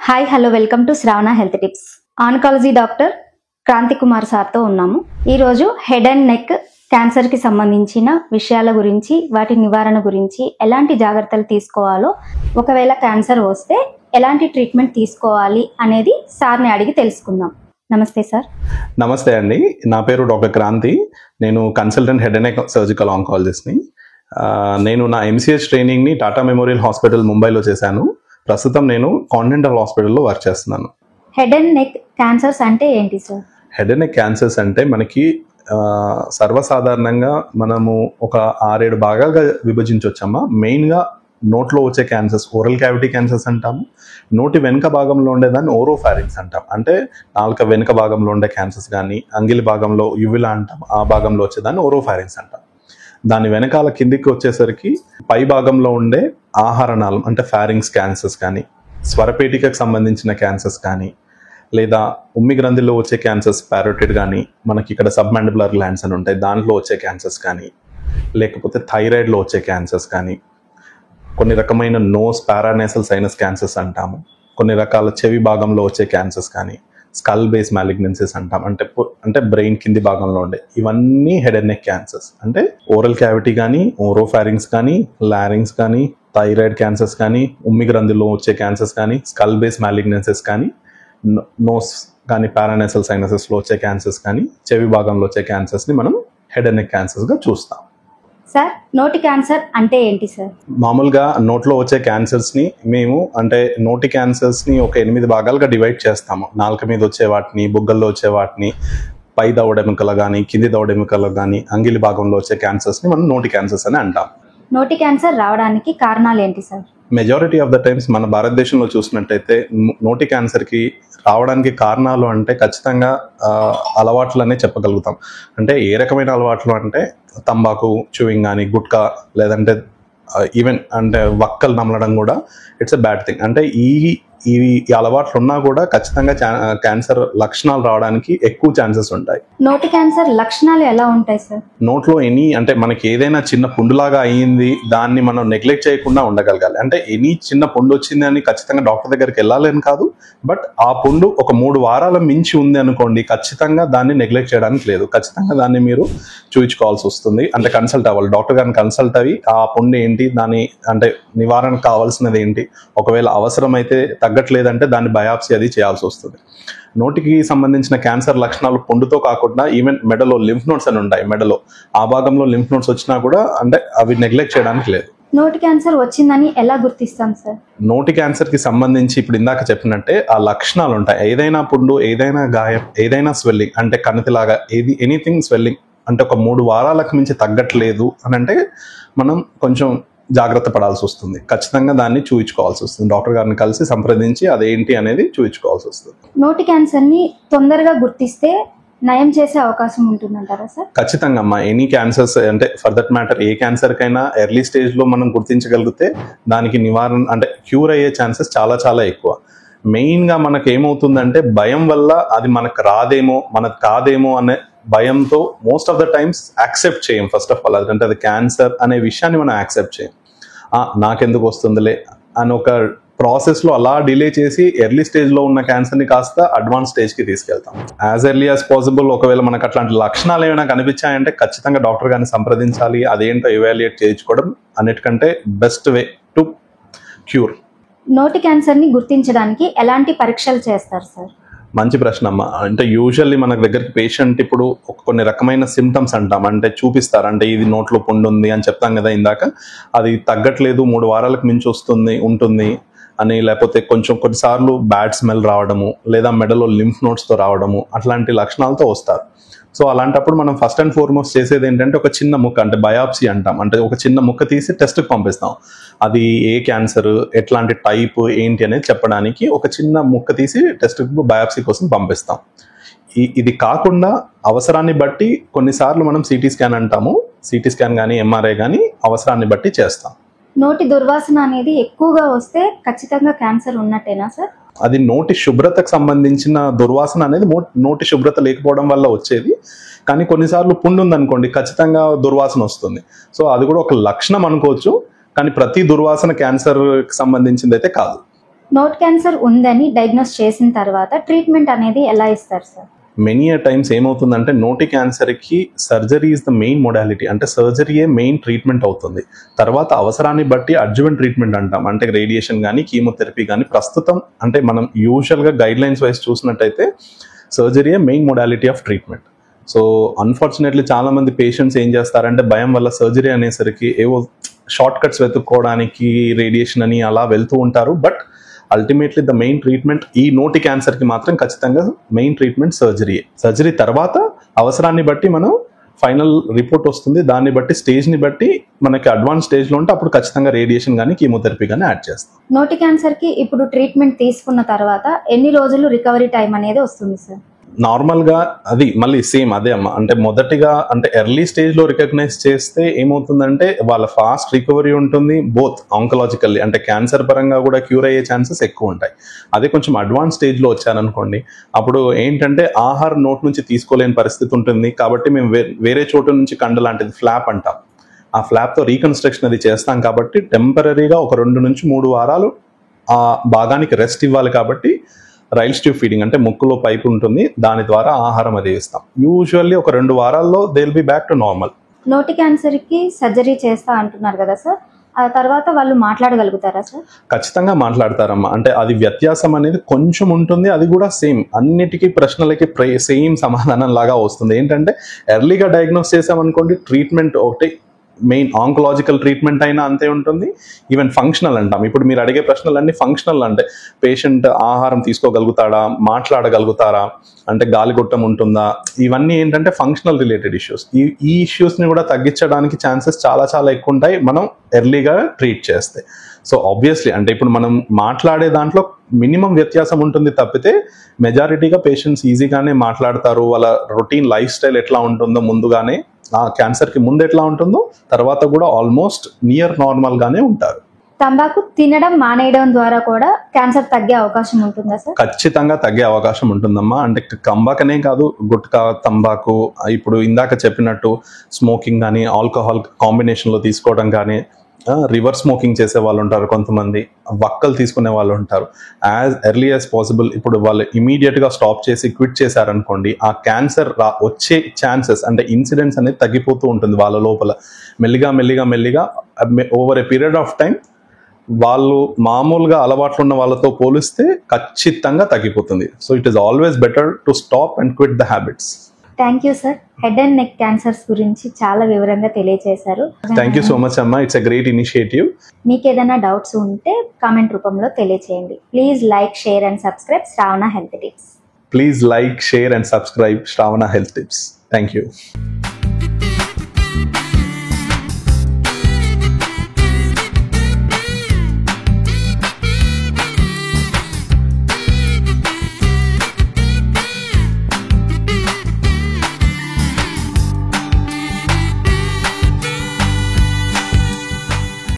Hi hello welcome to Shravana health tips. Oncology doctor Kranthi Kumar సార్తో ఉన్నాము. ఈరోజు హెడ్ అండ్ నెక్ క్యాన్సర్కి సంబంధించిన విషయాల గురించి, వాటి నివారణ గురించి, ఎలాంటి జాగ్రత్తలు తీసుకోవాలో, ఒకవేళ క్యాన్సర్ వస్తే ఎలాంటి ట్రీట్మెంట్ తీసుకోవాలి అనేది సార్ని అడిగి తెలుసుకుందాం. నమస్తే సార్. నమస్తే అండి, నా పేరు డాక్టర్ క్రాంతి. నేను consultant head and neck surgical ఆంకాలజిస్ట్ని. నేను నా ఎంసీహెచ్ ట్రైనింగ్ని టాటా మెమోరియల్ హాస్పిటల్ ముంబైలో చేశాను. ప్రస్తుతం నేను కాంటినెంటల్ హాస్పిటల్లో వర్క్ చేస్తున్నాను. హెడ్ అండ్ నెక్ క్యాన్సర్స్ అంటే ఏంటి sir? Head and neck cancers అంటే మనకి సర్వసాధారణంగా మనము ఒక 6-7 భాగాలుగా విభజించవచ్చమ్మా. మెయిన్గా నోట్లో వచ్చే క్యాన్సర్స్ ఓరల్ క్యావిటీ క్యాన్సర్స్ అంటాము. నోటి వెనుక భాగంలో ఉండేదాన్ని ఓరోఫారింగ్స్ అంటాం. అంటే నాలుక వెనుక భాగంలో ఉండే క్యాన్సర్స్ కానీ, అంగిలి భాగంలో యువిలా అంటాం, ఆ భాగంలో వచ్చేదాన్ని ఓరోఫారింగ్స్ అంటాం. దాని వెనకాల కిందికి వచ్చేసరికి పై భాగంలో ఉండే ఆహారనాళం అంటే ఫారింగ్స్ క్యాన్సర్స్ కానీ, స్వరపేటికకు సంబంధించిన క్యాన్సర్స్ కానీ, లేదా ఉమ్మి గ్రంథిలో వచ్చే క్యాన్సర్స్ పారోటిడ్ కానీ, మనకి ఇక్కడ సబ్మాండిబులర్ గ్లాండ్స్ అని ఉంటాయి, దాంట్లో వచ్చే క్యాన్సర్స్ కానీ, లేకపోతే థైరాయిడ్లో వచ్చే క్యాన్సర్స్ కానీ, కొన్ని రకమైన నోస్ పారానేసల్ సైనస్ క్యాన్సర్స్ అంటాము, కొన్ని రకాల చెవి భాగంలో వచ్చే క్యాన్సర్స్ కానీ, స్కల్ బేస్ మ్యాలిగ్నెన్సీస్ అంటాం, అంటే బ్రెయిన్ కింది భాగంలో ఉండే ఇవన్నీ హెడ్ అండ్ నెక్ క్యాన్సర్స్. అంటే ఓరల్ క్యావిటీ కానీ, ఓరోఫారింగ్స్ కానీ, లారింగ్స్ కానీ, థైరాయిడ్ క్యాన్సర్స్ కానీ, ఉమ్మి గ్రంథిలో వచ్చే క్యాన్సర్స్ కానీ, స్కల్ బేస్ మ్యాలిగ్నెన్సీస్ కానీ, నోస్ కానీ, పారానేసల్ సైనసెస్లో వచ్చే క్యాన్సర్స్ కానీ, చెవి భాగంలో వచ్చే క్యాన్సర్స్ని మనం హెడ్ అండ్ నెక్ క్యాన్సర్స్గా చూస్తాం. సార్, నోటి క్యాన్సర్ అంటే ఏంటి సార్? మామూలుగా నోట్లో వచ్చే క్యాన్సర్స్ని మేము నోటి క్యాన్సర్స్ని ఒక 8 భాగాలుగా డివైడ్ చేస్తాము. నాలుక మీద వచ్చే వాటిని, బుగ్గల్లో వచ్చే వాటిని, పై దవడెముకలు కానీ, కింది దవడెముకలు కానీ, అంగిలి భాగంలో వచ్చే క్యాన్సర్స్ని మనం నోటి క్యాన్సర్స్ అని అంటాం. నోటి క్యాన్సర్ రావడానికి కారణాలు ఏంటి sir? Majority of the times మన భారతదేశంలో చూసినట్టయితే నోటి క్యాన్సర్కి రావడానికి కారణాలు అంటే ఖచ్చితంగా అలవాట్లనే చెప్పగలుగుతాం. అంటే ఏ రకమైన అలవాట్లు అంటే తంబాకు, చూయింగ్ కానీ, గుట్కా, లేదంటే ఈవెన్ అంటే వక్కలు నమలడం కూడా ఇట్స్ ఎ బ్యాడ్ థింగ్. అంటే ఈ అలవాట్లు ఉన్నా కూడా ఖచ్చితంగా క్యాన్సర్ లక్షణాలు రావడానికి ఎక్కువ ఛాన్సెస్ ఉంటాయి. నోటి క్యాన్సర్ లక్షణాలు ఎలా ఉంటాయి సార్? నోట్లో అంటే మనకి ఏదైనా చిన్న పుండులాగా అయ్యింది, దాన్ని మనం నెగ్లెక్ట్ చేయకుండా ఉండగలగాలి. అంటే చిన్న పుండు వచ్చింది అని ఖచ్చితంగా డాక్టర్ దగ్గరికి వెళ్ళాలని కాదు, బట్ ఆ పుండు ఒక 3 వారాల మించి ఉంది అనుకోండి, ఖచ్చితంగా దాన్ని నెగ్లెక్ట్ చేయడానికి లేదు. ఖచ్చితంగా దాన్ని మీరు చూయించుకోవాల్సి వస్తుంది. అంటే కన్సల్ట్ అవ్వాలి, డాక్టర్ గారిని కన్సల్ట్ అయ్యి ఆ పుండు ఏంటి, దాని అంటే నివారణకు కావాల్సినది ఏంటి, ఒకవేళ అవసరమైతే తగ్గట్లేదంటే దాన్ని బయాప్సీ అది చేయాల్సి వస్తుంది. నోటికి సంబంధించిన క్యాన్సర్ లక్షణాలు పుండుతో కాకుండా ఈవెన్ మెడలో లింఫ్ నోడ్స్ అని ఉంటాయి, మెడలో ఆ భాగంలో లింఫ్ నోడ్స్ వచ్చినా కూడా అంటే అవి నెగ్లెక్ట్ చేయడానికి లేదు. నోటి క్యాన్సర్ వచ్చిందని ఎలా గుర్తిస్తాం సార్? నోటి క్యాన్సర్ కి సంబంధించి ఇప్పుడు ఇందాక చెప్పినట్టే ఆ లక్షణాలు ఉంటాయి. ఏదైనా పుండు, ఏదైనా గాయం, ఏదైనా స్వెల్లింగ్, అంటే కణితిలాగా ఎనీథింగ్ స్వెల్లింగ్ అంటే ఒక 3 వారాలకు మించి తగ్గట్లేదు అని అంటే మనం కొంచెం జాగ్రత్త పడాల్సి వస్తుంది. ఖచ్చితంగా దాన్ని చూయించుకోవాల్సి వస్తుంది. డాక్టర్ గారిని కలిసి సంప్రదించి అదేంటి అనేది చూయించుకోవాల్సి వస్తుంది. నోటి క్యాన్సర్ని తొందరగా గుర్తిస్తే నయం చేసే అవకాశం ఉంటుందంటారా సార్? ఖచ్చితంగా అమ్మా. ఎనీ క్యాన్సర్స్ అంటే for that matter A cancer కైనా ఎర్లీ స్టేజ్లో మనం గుర్తించగలిగితే దానికి నివారణ అంటే క్యూర్ అయ్యే ఛాన్సెస్ చాలా చాలా ఎక్కువ. మెయిన్గా మనకు ఏమవుతుందంటే భయం వల్ల అది మనకు రాదేమో, మనకు కాదేమో అనే భయంతో most of the times accept చేయం. ఫస్ట్ ఆఫ్ ఆల్ అదంటే అది క్యాన్సర్ అనే విషయాన్ని మనం యాక్సెప్ట్ చేయం. నాకెందుకు వస్తుందిలే అని ఒక ప్రాసెస్లో అలా డిలే చేసి ఎర్లీ స్టేజ్లో ఉన్న క్యాన్సర్ని కాస్త అడ్వాన్స్ స్టేజ్కి తీసుకెళ్తాం. యాజ్ ఎర్లీ యాజ్ పాసిబుల్ ఒకవేళ మనకు అట్లాంటి లక్షణాలు ఏమైనా కనిపించాయంటే ఖచ్చితంగా డాక్టర్ గారిని సంప్రదించాలి. అదేంటో ఎవాల్యుయేట్ చేయించుకోవడం అన్నిటికంటే బెస్ట్ వే టు క్యూర్. నోటి క్యాన్సర్ని గుర్తించడానికి ఎలాంటి పరీక్షలు చేస్తారు సార్? మంచి ప్రశ్న అమ్మా. అంటే యూజువల్లీ మన దగ్గరికి పేషెంట్ ఇప్పుడు కొన్ని రకమైన సిమ్టమ్స్ అంటాం, అంటే చూపిస్తారు. అంటే ఇది నోట్లో పుండు ఉంది అని చెప్తాం కదా ఇందాక, అది తగ్గట్లేదు, 3 వారాలకు మించి ఉంటుంది అని, లేకపోతే కొన్నిసార్లు బ్యాడ్ స్మెల్ రావడము, లేదా మెడలో లింఫ్ నోడ్స్తో రావడము, అట్లాంటి లక్షణాలతో వస్తారు. సో అలాంటప్పుడు మనం ఫస్ట్ అండ్ ఫార్మోస్ట్ చేసేది ఏంటంటే ఒక చిన్న ముక్క, అంటే బయాప్సీ అంటాం, అంటే ఒక చిన్న ముక్క తీసి టెస్ట్కి పంపిస్తాం. అది ఏ క్యాన్సర్, ఎట్లాంటి టైప్ ఏంటి అనేది చెప్పడానికి ఒక చిన్న ముక్క తీసి టెస్ట్కి బయాప్సీ కోసం పంపిస్తాం. ఇది కాకుండా అవసరాన్ని బట్టి కొన్నిసార్లు మనం సిటీ స్కాన్ అంటాము, సిటీ స్కాన్ కానీ ఎంఆర్ఐ కానీ అవసరాన్ని బట్టి చేస్తాం. నోటి దుర్వాసన అనేది ఎక్కువగా వస్తే ఖచ్చితంగా క్యాన్సర్ ఉన్నట్టేనా సార్? అది నోటి శుభ్రతకు సంబంధించిన దుర్వాసన అనేది నోటి శుభ్రత లేకపోవడం వల్ల వచ్చేది. కానీ కొన్నిసార్లు పుండు ఉందనుకోండి, ఖచ్చితంగా దుర్వాసన వస్తుంది. సో అది కూడా ఒక లక్షణం అనుకోవచ్చు, కానీ ప్రతి దుర్వాసన క్యాన్సర్కి సంబంధించింది అయితే కాదు. నోట్ క్యాన్సర్ ఉందని డయాగ్నోస్ చేసిన తర్వాత ట్రీట్మెంట్ అనేది ఎలా ఇస్తారు సార్? మెనీ టైమ్స్ ఏమవుతుందంటే నోటి క్యాన్సర్కి surgery is the main modality, అంటే సర్జరీయే మెయిన్ ట్రీట్మెంట్ అవుతుంది. తర్వాత అవసరాన్ని బట్టి అడ్జువెంట్ ట్రీట్మెంట్ అంటాం, అంటే రేడియేషన్ కానీ కీమోథెరపీ కానీ. ప్రస్తుతం అంటే మనం యూజువల్గా గైడ్ లైన్స్ వైజ్ చూసినట్టయితే సర్జరీయే main modality of treatment. So unfortunately చాలామంది పేషెంట్స్ ఏం చేస్తారంటే భయం వల్ల సర్జరీ అనేసరికి ఏవో షార్ట్ కట్స్ వెతుక్కోవడానికి రేడియేషన్ అని అలా వెళ్తూ ఉంటారు. But ultimately the main treatment ఈ నోటి క్యాన్సర్కి మాత్రం ఖచ్చితంగా మెయిన్ ట్రీట్మెంట్ సర్జరీయే. సర్జరీ తర్వాత అవసరాన్ని బట్టి మనం ఫైనల్ రిపోర్ట్ వస్తుంది, దాన్ని బట్టి స్టేజ్ని బట్టి మనకి అడ్వాన్స్ స్టేజ్లో ఉంటే అప్పుడు ఖచ్చితంగా రేడియేషన్ కానీ కీమోథెరపీ కానీ యాడ్ చేస్తాం. నోటి క్యాన్సర్కి ఇప్పుడు ట్రీట్మెంట్ తీసుకున్న తర్వాత ఎన్ని రోజులు రికవరీ టైం అనేది వస్తుంది సార్? నార్మల్గా అది మళ్ళీ సేమ్ అదే అమ్మ, అంటే మొదటిగా అంటే ఎర్లీ స్టేజ్లో రికగ్నైజ్ చేస్తే ఏమవుతుందంటే వాళ్ళ ఫాస్ట్ రికవరీ ఉంటుంది, బోత్ ఆంకలాజికల్లీ అంటే క్యాన్సర్ పరంగా కూడా క్యూర్ అయ్యే ఛాన్సెస్ ఎక్కువ ఉంటాయి. అదే కొంచెం అడ్వాన్స్ స్టేజ్లో వచ్చారనుకోండి, అప్పుడు ఏంటంటే ఆహారం నోట్ నుంచి తీసుకోలేని పరిస్థితి ఉంటుంది. కాబట్టి మేము వేరే చోటు నుంచి కండ లాంటిది ఫ్లాప్ అంటాం, ఆ ఫ్లాప్తో రీకన్స్ట్రక్షన్ అది చేస్తాం. కాబట్టి టెంపరీగా ఒక 2 నుంచి 3 వారాలు ఆ భాగానికి రెస్ట్ ఇవ్వాలి. కాబట్టి రైల్స్ ట్యూబ్ ఫీడింగ్ అంటే ముక్కులో పైపు ఉంటుంది, దాని ద్వారా ఆహారం అది ఇస్తాం. యూజువల్లీ ఒక 2 వారాల్లో they will be back to normal. నోటి క్యాన్సర్కి సర్జరీ చేస్తా అంటున్నారు కదా సార్, ఆ తర్వాత వాళ్ళు మాట్లాడగలుగుతారా సార్? ఖచ్చితంగా మాట్లాడతారమ్మా. అంటే అది వ్యత్యాసం అనేది కొంచెం ఉంటుంది, అది కూడా సేమ్ అన్నిటికీ ప్రశ్నలకి సేమ్ సమాధానం లాగా వస్తుంది. ఏంటంటే ఎర్లీగా డయాగ్నోస్ చేసామనుకోండి, ట్రీట్మెంట్ ఒకటి మెయిన్ ఆంకలాజికల్ ట్రీట్మెంట్ అయినా అంతే ఉంటుంది. ఈవెన్ ఫంక్షనల్ అంటాం, ఇప్పుడు మీరు అడిగే ప్రశ్నలన్నీ ఫంక్షనల్, అంటే పేషెంట్ ఆహారం తీసుకోగలుగుతాడా, మాట్లాడగలుగుతారా, అంటే గాలిగొట్టం ఉంటుందా, ఇవన్నీ ఏంటంటే ఫంక్షనల్ రిలేటెడ్ ఇష్యూస్. ఈ ఇష్యూస్ని కూడా తగ్గించడానికి ఛాన్సెస్ చాలా చాలా ఎక్కువ ఉంటాయి మనం ఎర్లీగా ట్రీట్ చేస్తే. సో ఆబ్వియస్లీ అంటే ఇప్పుడు మనం మాట్లాడే దాంట్లో మినిమం వ్యత్యాసం ఉంటుంది తప్పితే మెజారిటీగా పేషెంట్స్ ఈజీగానే మాట్లాడతారు. వాళ్ళ రొటీన్ లైఫ్ స్టైల్ ఎట్లా ఉంటుందో ముందుగానే, ఆ క్యాన్సర్కి ముందు ఎట్లా ఉంటుందో తర్వాత కూడా ఆల్మోస్ట్ నియర్ నార్మల్గానే ఉంటారు. తంబాకు తినడం మానేయడం ద్వారా కూడా క్యాన్సర్ తగ్గే అవకాశం ఉంటుందా సార్? ఖచ్చితంగా తగ్గే అవకాశం ఉంటుందమ్మా. అంటే కంబాకనే కాదు, గుట్కా, తంబాకు, ఇప్పుడు ఇందాక చెప్పినట్టు స్మోకింగ్ కానీ ఆల్కహాల్ కాంబినేషన్లో తీసుకోవడం కానీ, రివర్స్ స్మోకింగ్ చేసే వాళ్ళు ఉంటారు, కొంతమంది వక్కలు తీసుకునే వాళ్ళు ఉంటారు. యాజ్ ఎర్లీ యాజ్ పాసిబుల్ ఇప్పుడు వాళ్ళు ఇమీడియట్గా స్టాప్ చేసి క్విట్ చేశారనుకోండి, ఆ క్యాన్సర్ వచ్చే ఛాన్సెస్ అంటే ఇన్సిడెంట్స్ అనేది తగ్గిపోతూ ఉంటుంది వాళ్ళ లోపల. మెల్లిగా over a period of time వాళ్ళు మామూలుగా అలవాట్లు ఉన్న వాళ్ళతో పోలిస్తే ఖచ్చితంగా తగ్గిపోతుంది. So it is always better to stop and quit the habits. Thank you sir. Head and neck cancers గురించి చాలా వివరంగా తెలియజేశారు. థ్యాంక్ యూ సో మచ్ అమ్మా, ఇట్స్ ఎ గ్రేట్ ఇనిషియేటివ్. మీకు ఏదైనా డౌట్స్ ఉంటే కామెంట్ రూపంలో తెలియజేయండి. Please like, share and subscribe Shravana health tips. Please like, share and subscribe Shravana Health Tips. Thank you.